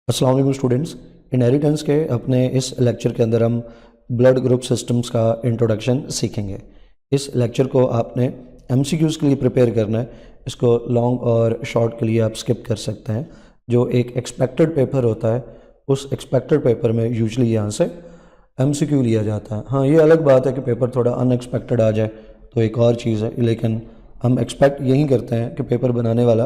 अस्सलाम वालेकुम students. Inheritance के अपने इस लेक्चर के अंदर हम ब्लड ग्रुप सिस्टम्स का इंट्रोडक्शन सीखेंगे। इस लेक्चर को आपने एमसीक्यूज़ के लिए प्रिपेयर करना है। इसको लॉन्ग और शॉर्ट के लिए आप स्किप कर सकते हैं। जो एक एक्सपेक्टेड पेपर होता है उस एक्सपेक्टेड पेपर में यूजली यहाँ से एमसीक्यू लिया जाता है। हाँ, ये अलग बात है कि पेपर थोड़ा अनएक्सपेक्टेड आ जाए तो एक और चीज़ है, लेकिन हम एक्सपेक्ट यही करते हैं कि पेपर बनाने वाला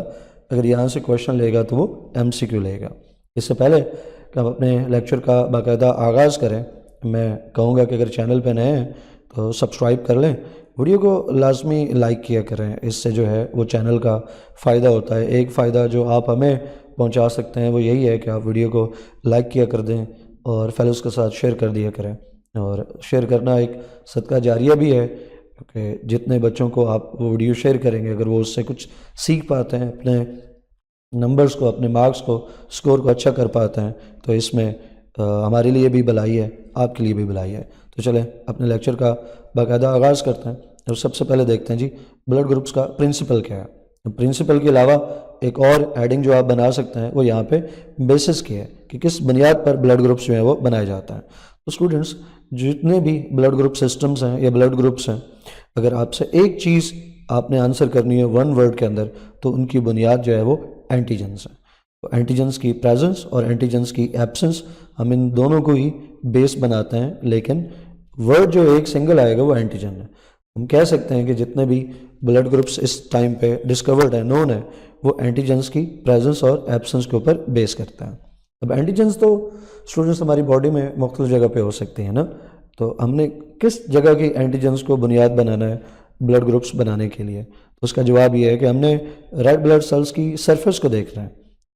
अगर यहाँ से क्वेश्चन लेगा तो वो एमसीक्यू लेगा। इससे पहले कि हम अपने लेक्चर का बाकायदा आगाज़ करें, मैं कहूँगा कि अगर चैनल पर नए हैं तो सब्सक्राइब कर लें, वीडियो को लाजमी लाइक किया करें। इससे जो है वो चैनल का फ़ायदा होता है। एक फ़ायदा जो आप हमें पहुंचा सकते हैं वो यही है कि आप वीडियो को लाइक किया कर दें और फेलोज़ के साथ शेयर कर दिया करें। और शेयर करना एक सदका जारिया भी है, क्योंकि जितने बच्चों को आप वो वीडियो शेयर करेंगे अगर वो उससे कुछ सीख पाते हैं, अपने नंबर्स को, अपने मार्क्स को, स्कोर को अच्छा कर पाते हैं, तो इसमें हमारे लिए भी भलाई है, आपके लिए भी भलाई है। तो चलें अपने लेक्चर का बाकायदा आगाज़ करते हैं। और सबसे पहले देखते हैं जी ब्लड ग्रुप्स का प्रिंसिपल क्या है। प्रिंसिपल के अलावा एक और हेडिंग जो आप बना सकते हैं वो यहाँ पे बेसिस की है कि किस बुनियाद पर ब्लड ग्रुप्स जो है वो बनाए जाते हैं। तो स्टूडेंट्स, जितने भी ब्लड ग्रुप सिस्टम्स हैं या ब्लड ग्रुप्स हैं, अगर आपसे एक चीज़ आपने आंसर करनी है वन वर्ड के अंदर तो उनकी बुनियाद जो है वो एंटीजेंस है। तो एंटीजेंस की प्रेजेंस और एंटीजेंस की एब्सेंस, हम इन दोनों को ही बेस बनाते हैं, लेकिन वर्ड जो एक सिंगल आएगा वो एंटीजन है। हम कह सकते हैं कि जितने भी ब्लड ग्रुप्स इस टाइम पे डिस्कवर्ड है, नोन है, वो एंटीजेंस की प्रेजेंस और एब्सेंस के ऊपर बेस करता है। अब एंटीजेंस तो स्टूडेंट्स हमारी बॉडी में मुख्तलिफ जगह पे हो सकती हैं ना, तो हमने किस जगह की एंटीजेंस को बुनियाद बनाना है ब्लड ग्रुप्स बनाने के लिए, तो उसका जवाब ये है कि हमने रेड ब्लड सेल्स की सरफेस को देखना है।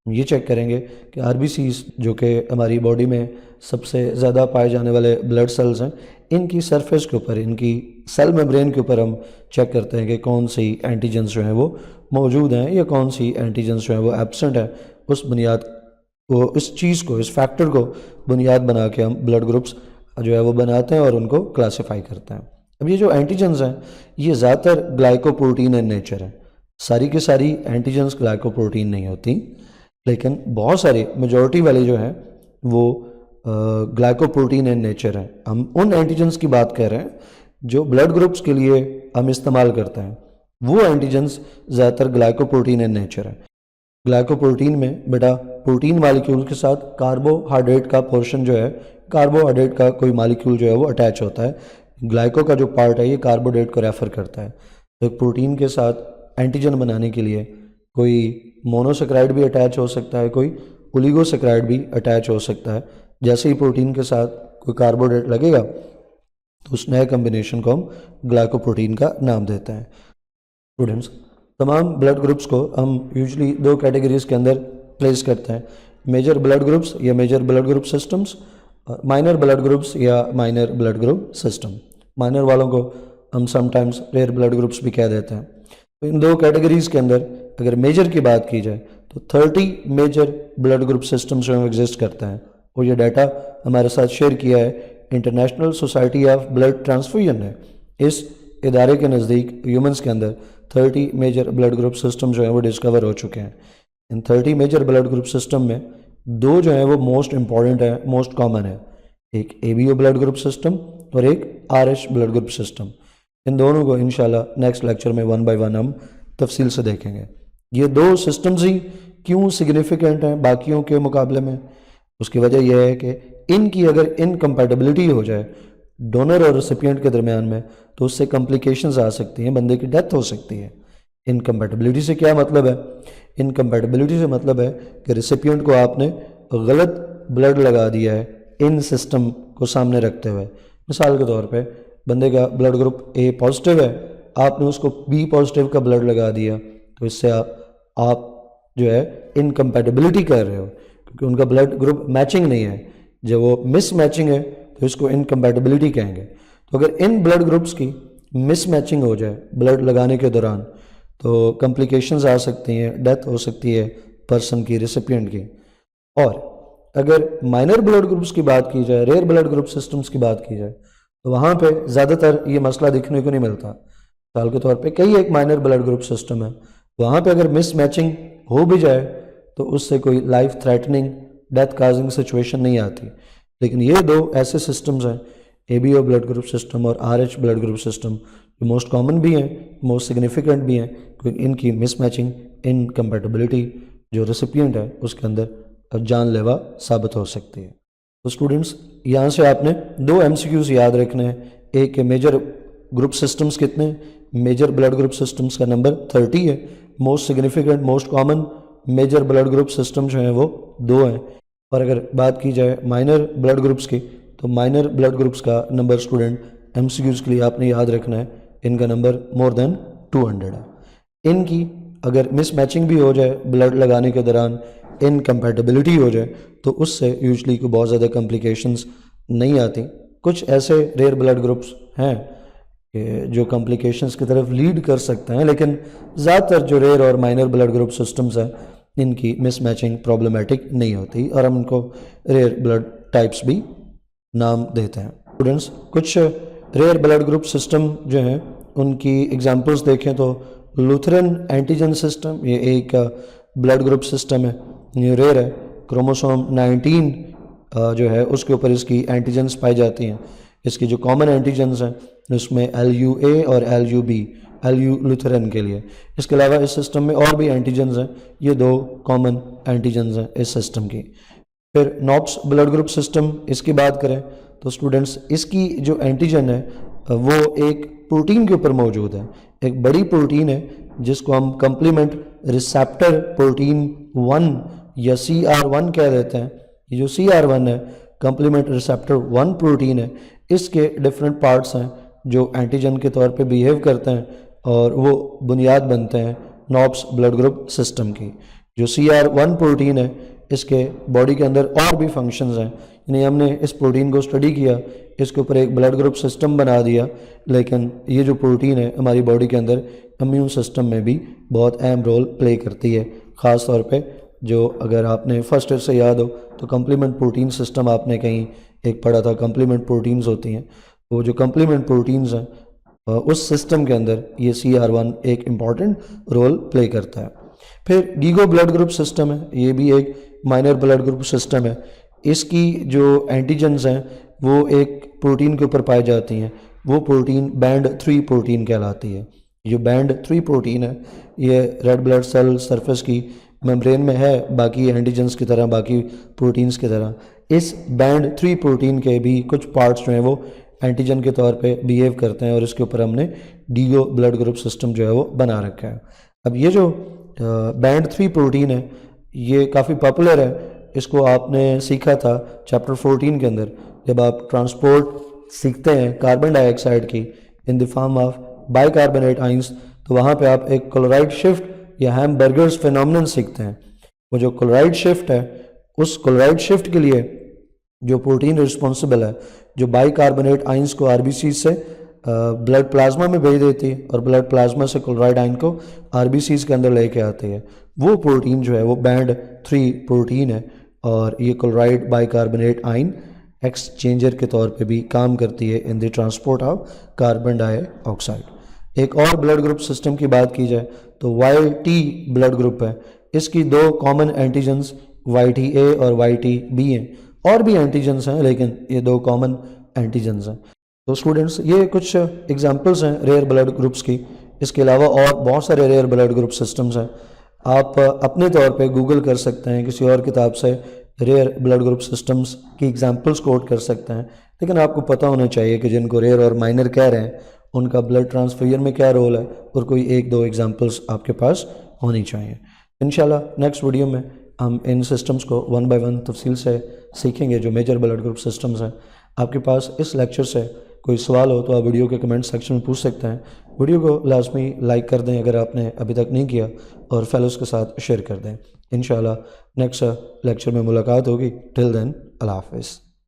हम ये चेक करेंगे कि आरबीसीज जो कि हमारी बॉडी में सबसे ज़्यादा पाए जाने वाले ब्लड सेल्स हैं, इनकी सरफेस के ऊपर, इनकी सेल मेम्ब्रेन के ऊपर हम चेक करते हैं कि कौन सी एंटीजेंस जो हैं वो मौजूद हैं या कौन सी एंटीजेंस जो हैं वो एब्सेंट है। उस बुनियाद को, इस चीज़ को, इस फैक्टर को बुनियाद बना के हम ब्लड ग्रुप्स जो है वो बनाते हैं और उनको क्लासीफाई करते हैं। अब ये जो एंटीजेंस हैं ये ज़्यादातर ग्लाइकोप्रोटीन इन नेचर है। सारी की सारी एंटीजेंस ग्लाइकोप्रोटीन नहीं होती, लेकिन बहुत सारी मेजॉरिटी वाली जो हैं वो ग्लाइकोप्रोटीन इन नेचर है। हम उन एंटीजेंस की बात कर रहे हैं जो ब्लड ग्रुप्स के लिए हम इस्तेमाल करते हैं, वो एंटीजेंस ज़्यादातर ग्लाइकोप्रोटीन इन नेचर है। ग्लाइकोप्रोटीन में बेटा प्रोटीन मालिक्यूल के साथ कार्बोहाइड्रेट का पोर्शन जो है, कार्बोहाइड्रेट का कोई मालिक्यूल जो है वो अटैच होता है। ग्लाइको का जो पार्ट है ये कार्बोहाइड्रेट को रेफर करता है। तो एक प्रोटीन के साथ एंटीजन बनाने के लिए कोई मोनोसेक्राइड भी अटैच हो सकता है, कोई ओलिगोसेक्राइड भी अटैच हो सकता है। जैसे ही प्रोटीन के साथ कोई कार्बोहाइड्रेट लगेगा तो उस नए कम्बिनेशन को हम ग्लाइकोप्रोटीन का नाम देते हैं। स्टूडेंट्स, तमाम ब्लड ग्रुप्स को हम यूजली दो कैटेगरीज के अंदर प्लेस करते हैं, मेजर ब्लड ग्रुप्स या मेजर ब्लड ग्रुप सिस्टम्स, और माइनर ब्लड ग्रुप्स या minor blood group system. Minor वालों को हम समटाइम्स रेयर ब्लड ग्रुप्स भी कह देते हैं। तो इन दो कैटेगरीज के अंदर अगर मेजर की बात की जाए तो 30 मेजर ब्लड ग्रुप सिस्टम्स जो एग्जिस्ट करते हैं, और ये डाटा हमारे साथ शेयर किया है international society of blood transfusion ने। इस इदारे के नज़दीक ह्यूमंस के अंदर 30 मेजर ब्लड ग्रुप सिस्टम जो है वो डिस्कवर हो चुके हैं। इन 30 मेजर ब्लड ग्रुप सिस्टम में दो जो है वो मोस्ट इंपॉर्टेंट है, मोस्ट कॉमन है। एक एबीओ ब्लड ग्रुप सिस्टम और एक आरएच ब्लड ग्रुप सिस्टम। इन दोनों को इंशाल्लाह नेक्स्ट लेक्चर में वन बाय वन हम तफसील से देखेंगे। ये दो सिस्टम्स ही क्यों सिग्निफिकेंट हैं बाकियों के मुकाबले में, उसकी वजह यह है कि इनकी अगर इनकम्पैटिबिलिटी हो जाए डोनर और रेसिपिएंट के दरमियान में तो उससे कॉम्प्लिकेशंस आ सकती हैं, बंदे की डेथ हो सकती है। इनकम्पैटिबिलिटी से क्या मतलब है? इनकम्पैटिबिलिटी से मतलब है कि रेसिपिएंट को आपने गलत ब्लड लगा दिया है इन सिस्टम को सामने रखते हुए। मिसाल के तौर पे बंदे का ब्लड ग्रुप ए पॉजिटिव है, आपने उसको बी पॉजिटिव का ब्लड लगा दिया, तो इससे आप जो है इनकम्पैटिबिलिटी कर रहे हो, क्योंकि उनका ब्लड ग्रुप मैचिंग नहीं है। जब वो मिस मैचिंग है तो इसको इनकम्पैटिबिलिटी कहेंगे। तो अगर इन ब्लड ग्रुप्स की मिस मैचिंग हो जाए ब्लड लगाने के दौरान तो कॉम्प्लिकेशंस आ सकती हैं, डेथ हो सकती है पर्सन की, रेसिपिएंट की। और अगर माइनर ब्लड ग्रुप्स की बात की जाए, रेयर ब्लड ग्रुप सिस्टम्स की बात की जाए, तो वहाँ पे ज़्यादातर ये मसला दिखने को नहीं मिलता। मिसाल के तौर पे कई एक माइनर ब्लड ग्रुप सिस्टम है, वहाँ पे अगर मिस मैचिंग हो भी जाए तो उससे कोई life threatening death causing situation नहीं आती। लेकिन ये दो ऐसे सिस्टम्स हैं, ABO ब्लड ग्रुप सिस्टम और RH ब्लड ग्रुप सिस्टम, जो मोस्ट कॉमन भी हैं, मोस्ट सिग्निफिकेंट भी हैं, क्योंकि इनकी मिसमैचिंग, इनकम्पैटिबिलिटी जो रेसिपिएंट है उसके अंदर जानलेवा साबित हो सकती है। तो स्टूडेंट्स, यहाँ से आपने दो MCQs याद रखने हैं। एक के मेजर ग्रुप सिस्टम्स कितने, मेजर ब्लड ग्रुप सिस्टम्स का नंबर 30 है। Most significant, most common major blood group system जो हैं वो 2 हैं। और अगर बात की जाए माइनर ब्लड ग्रुप्स की, तो माइनर ब्लड ग्रुप्स का नंबर स्टूडेंट MCQs के लिए आपने याद रखना है, इनका नंबर मोर देन 200 है। इनकी अगर मिसमैचिंग भी हो जाए ब्लड लगाने के दौरान, इनकम्पैटिबिलिटी हो जाए, तो उससे यूजली को बहुत ज़्यादा कॉम्प्लिकेशंस नहीं आती। कुछ ऐसे रेयर ब्लड ग्रुप्स हैं कि जो कॉम्प्लिकेशंस की तरफ लीड कर सकते हैं, लेकिन ज़्यादातर जो रेयर और माइनर ब्लड ग्रुप सिस्टम्स हैं इनकी मिसमैचिंग प्रॉब्लमेटिक नहीं होती और हम इनको रेयर ब्लड टाइप्स भी नाम देते हैं। स्टूडेंट्स, कुछ रेयर ब्लड ग्रुप सिस्टम जो हैं उनकी एग्जांपल्स देखें तो लूथरन एंटीजन सिस्टम, ये एक ब्लड ग्रुप सिस्टम है, ये रेयर है। क्रोमोसोम 19 जो है उसके ऊपर इसकी एंटीजन्स पाई जाती हैं। इसकी जो कॉमन एंटीजन्स हैं उसमें LUA और LUB, LU लूथरन के लिए। इसके अलावा इस सिस्टम में और भी एंटीजन्स हैं, ये 2 कॉमन एंटीजन्स हैं इस सिस्टम की। फिर नॉप्स ब्लड ग्रुप सिस्टम, इसकी बात करें तो स्टूडेंट्स इसकी जो एंटीजन है वो एक प्रोटीन के ऊपर मौजूद है, एक बड़ी प्रोटीन है जिसको हम कंप्लीमेंट रिसेप्टर प्रोटीन 1 या CR1 कह देते हैं। ये जो CR1 है, कंप्लीमेंट रिसेप्टर 1 प्रोटीन है, इसके डिफरेंट पार्ट्स हैं जो एंटीजन के तौर पे बिहेव करते हैं और वो बुनियाद बनते हैं नॉप्स ब्लड ग्रुप सिस्टम की। जो CR1 प्रोटीन है, इसके बॉडी के अंदर और भी फंक्शंस हैं, यानी हमने इस प्रोटीन को स्टडी किया, इसके ऊपर एक ब्लड ग्रुप सिस्टम बना दिया, लेकिन ये जो प्रोटीन है हमारी बॉडी के अंदर इम्यून सिस्टम में भी बहुत अहम रोल प्ले करती है। ख़ास तौर पे जो अगर आपने फर्स्ट ईयर से याद हो तो कम्प्लीमेंट प्रोटीन सिस्टम आपने कहीं एक पढ़ा था, कम्प्लीमेंट प्रोटीन्स होती हैं। वो जो कम्प्लीमेंट प्रोटीन्स हैं उस सिस्टम के अंदर ये CR1 एक इम्पॉर्टेंट रोल प्ले करता है। फिर डीगो ब्लड ग्रुप सिस्टम है, ये भी एक माइनर ब्लड ग्रुप सिस्टम है। इसकी जो एंटीजन्स हैं वो एक प्रोटीन के ऊपर पाई जाती हैं, वो प्रोटीन बैंड 3 प्रोटीन कहलाती है। जो बैंड 3 प्रोटीन है ये रेड ब्लड सेल सरफेस की मेम्ब्रेन में है, बाकी एंटीजन्स की तरह, बाकी प्रोटीन्स की तरह इस बैंड 3 प्रोटीन के भी कुछ पार्ट्स जो हैं वो एंटीजन के तौर पे बिहेव करते हैं और इसके ऊपर हमने डीगो ब्लड ग्रुप सिस्टम जो है वो बना रखा है। अब ये जो बैंड 3 प्रोटीन है ये काफ़ी पॉपुलर है, इसको आपने सीखा था चैप्टर 14 के अंदर, जब आप ट्रांसपोर्ट सीखते हैं कार्बन डाइऑक्साइड की in the form of bicarbonate ions, तो वहाँ पे आप एक क्लोराइड शिफ्ट या हैमबर्गर्स फिनोमेनन सीखते हैं। वो जो क्लोराइड शिफ्ट है, उस क्लोराइड शिफ्ट के लिए जो प्रोटीन रिस्पॉन्सिबल है, जो बाइकार्बोनेट आइंस को RBC से ब्लड प्लाज्मा में भेज देती है और ब्लड प्लाज्मा से क्लोराइड आइन को RBCs के अंदर लेके आती है, वो प्रोटीन जो है वो बैंड 3 प्रोटीन है और ये क्लोराइड बाइकार्बोनेट आइन एक्सचेंजर के तौर पे भी काम करती है in the transport of carbon dioxide. एक और ब्लड ग्रुप सिस्टम की बात की जाए तो YT ब्लड ग्रुप है, इसकी 2 कॉमन एंटीजन्स YTA और YTB हैं, और भी एंटीजन्स हैं लेकिन ये 2 कॉमन एंटीजन्स हैं। तो स्टूडेंट्स, ये कुछ एग्जांपल्स हैं रेयर ब्लड ग्रुप्स की। इसके अलावा और बहुत सारे रेयर ब्लड ग्रुप सिस्टम्स हैं, आप अपने तौर पे गूगल कर सकते हैं, किसी और किताब से रेयर ब्लड ग्रुप सिस्टम्स की एग्जांपल्स कोट कर सकते हैं, लेकिन आपको पता होना चाहिए कि जिनको रेयर और माइनर कह रहे हैं उनका ब्लड ट्रांसफ्यूजन में क्या रोल है और कोई 1-2 एग्जांपल्स आपके पास होनी चाहिए। इंशाल्लाह नेक्स्ट वीडियो में हम इन सिस्टम्स को 1 बाय 1 तफसील से सीखेंगे जो मेजर ब्लड ग्रुप सिस्टम्स हैं। आपके पास इस लेक्चर से कोई सवाल हो तो आप वीडियो के कमेंट सेक्शन में पूछ सकते हैं। वीडियो को लाजमी लाइक कर दें अगर आपने अभी तक नहीं किया, और फेलोज़ के साथ शेयर कर दें। इंशाल्लाह नेक्स्ट लेक्चर में मुलाकात होगी। टिल देन, अल्लाह हाफ़िज़।